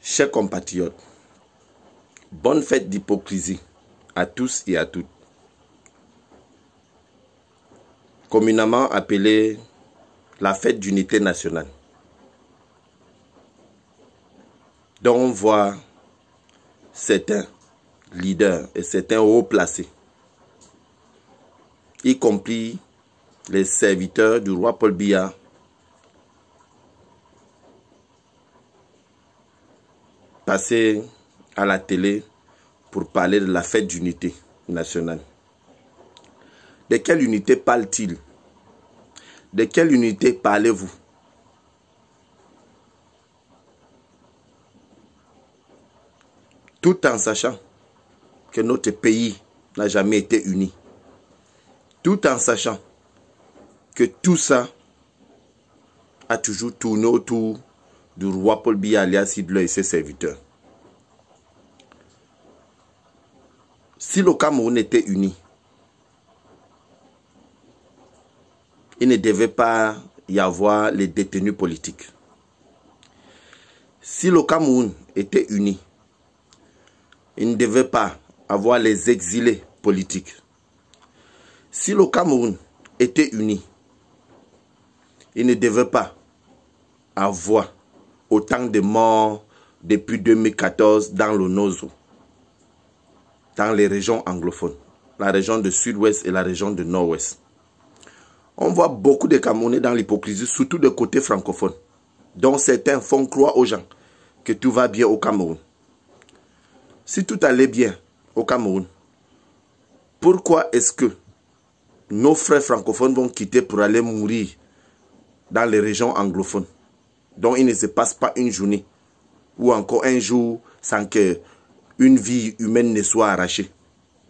Chers compatriotes, bonne fête d'hypocrisie à tous et à toutes. Communément appelée la fête d'unité nationale, dont on voit certains leaders et certains hauts placés, y compris les serviteurs du roi Paul Biya, passer à la télé pour parler de la fête d'unité nationale. De quelle unité parle-t-il? De quelle unité parlez-vous? Tout en sachant que notre pays n'a jamais été uni. Tout en sachant que tout ça a toujours tourné autour du roi Paul Biya alias Hitler et ses serviteurs. Si le Cameroun était uni, il ne devait pas y avoir les détenus politiques. Si le Cameroun était uni, il ne devait pas avoir les exilés politiques. Si le Cameroun était uni, il ne devait pas avoir autant de morts depuis 2014 dans le Nozo, dans les régions anglophones, la région de Sud-Ouest et la région de Nord-Ouest. On voit beaucoup de Camerounais dans l'hypocrisie, surtout de côté francophone, dont certains font croire aux gens que tout va bien au Cameroun. Si tout allait bien au Cameroun, pourquoi est-ce que nos frères francophones vont quitter pour aller mourir dans les régions anglophones, dont il ne se passe pas une journée ou encore un jour sans que une vie humaine ne soit arrachée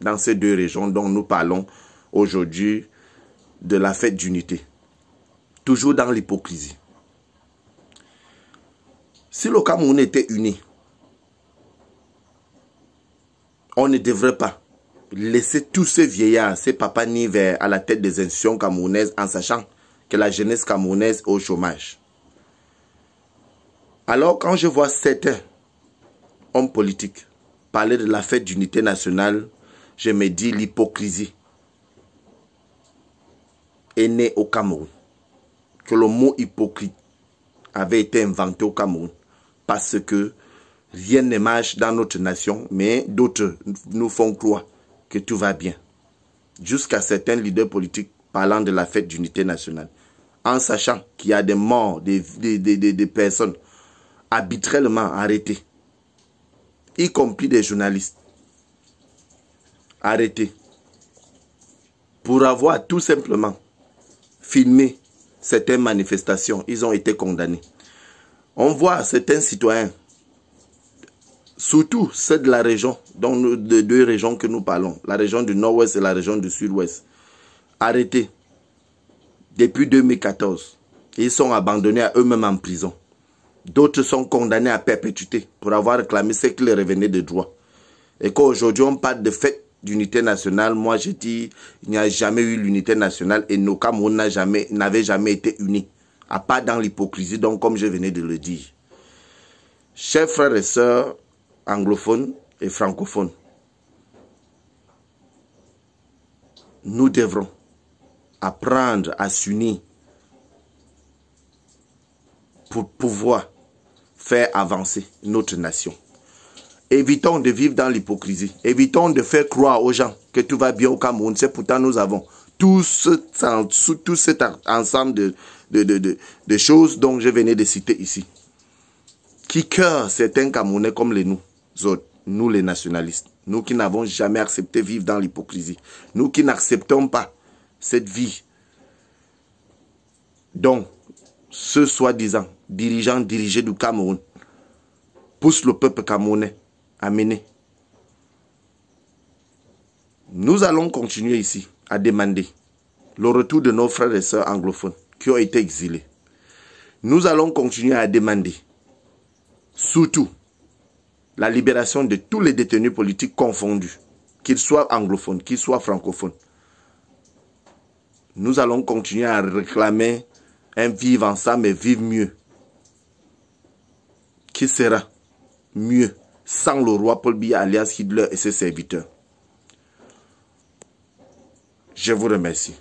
dans ces deux régions dont nous parlons aujourd'hui de la fête d'unité, toujours dans l'hypocrisie. Si le Cameroun était uni, on ne devrait pas laisser tous ces vieillards, ces papas nivers à la tête des institutions camerounaises en sachant que la jeunesse camerounaise est au chômage. Alors quand je vois certains hommes politiques parler de la fête d'unité nationale, je me dis l'hypocrisie est née au Cameroun. Que le mot hypocrite avait été inventé au Cameroun parce que rien ne marche dans notre nation, mais d'autres nous font croire que tout va bien. Jusqu'à certains leaders politiques parlant de la fête d'unité nationale, en sachant qu'il y a des morts, des personnes arbitrairement arrêtées, y compris des journalistes arrêtés, pour avoir tout simplement filmé certaines manifestations. Ils ont été condamnés. On voit certains citoyens, surtout ceux de la région, dont de deux régions que nous parlons, la région du Nord-Ouest et la région du Sud-Ouest, arrêtés depuis 2014. Ils sont abandonnés à eux-mêmes en prison. D'autres sont condamnés à perpétuité pour avoir réclamé ce qui leur revenait de droit. Et qu'aujourd'hui on parle de fête d'unité nationale, moi je dis il n'y a jamais eu l'unité nationale et nos Cameroun n'avaient jamais été unis, à part dans l'hypocrisie, donc comme je venais de le dire. Chers frères et sœurs anglophones et francophones, nous devrons apprendre à s'unir pour pouvoir faire avancer notre nation. Évitons de vivre dans l'hypocrisie. Évitons de faire croire aux gens que tout va bien au Cameroun. C'est pourtant nous avons tout cet ensemble de choses dont je venais de citer ici, qui cœurent certains Camerounais comme nous autres, nous les nationalistes, nous qui n'avons jamais accepté vivre dans l'hypocrisie, nous qui n'acceptons pas cette vie dont ce soi-disant dirigeants dirigés du Cameroun poussent le peuple camerounais à mener. Nous allons continuer ici à demander le retour de nos frères et sœurs anglophones qui ont été exilés. Nous allons continuer à demander surtout la libération de tous les détenus politiques confondus, qu'ils soient anglophones, qu'ils soient francophones. Nous allons continuer à réclamer un vivre ensemble et vivre mieux, qui sera mieux sans le roi Paul Biya alias Hitler et ses serviteurs. Je vous remercie.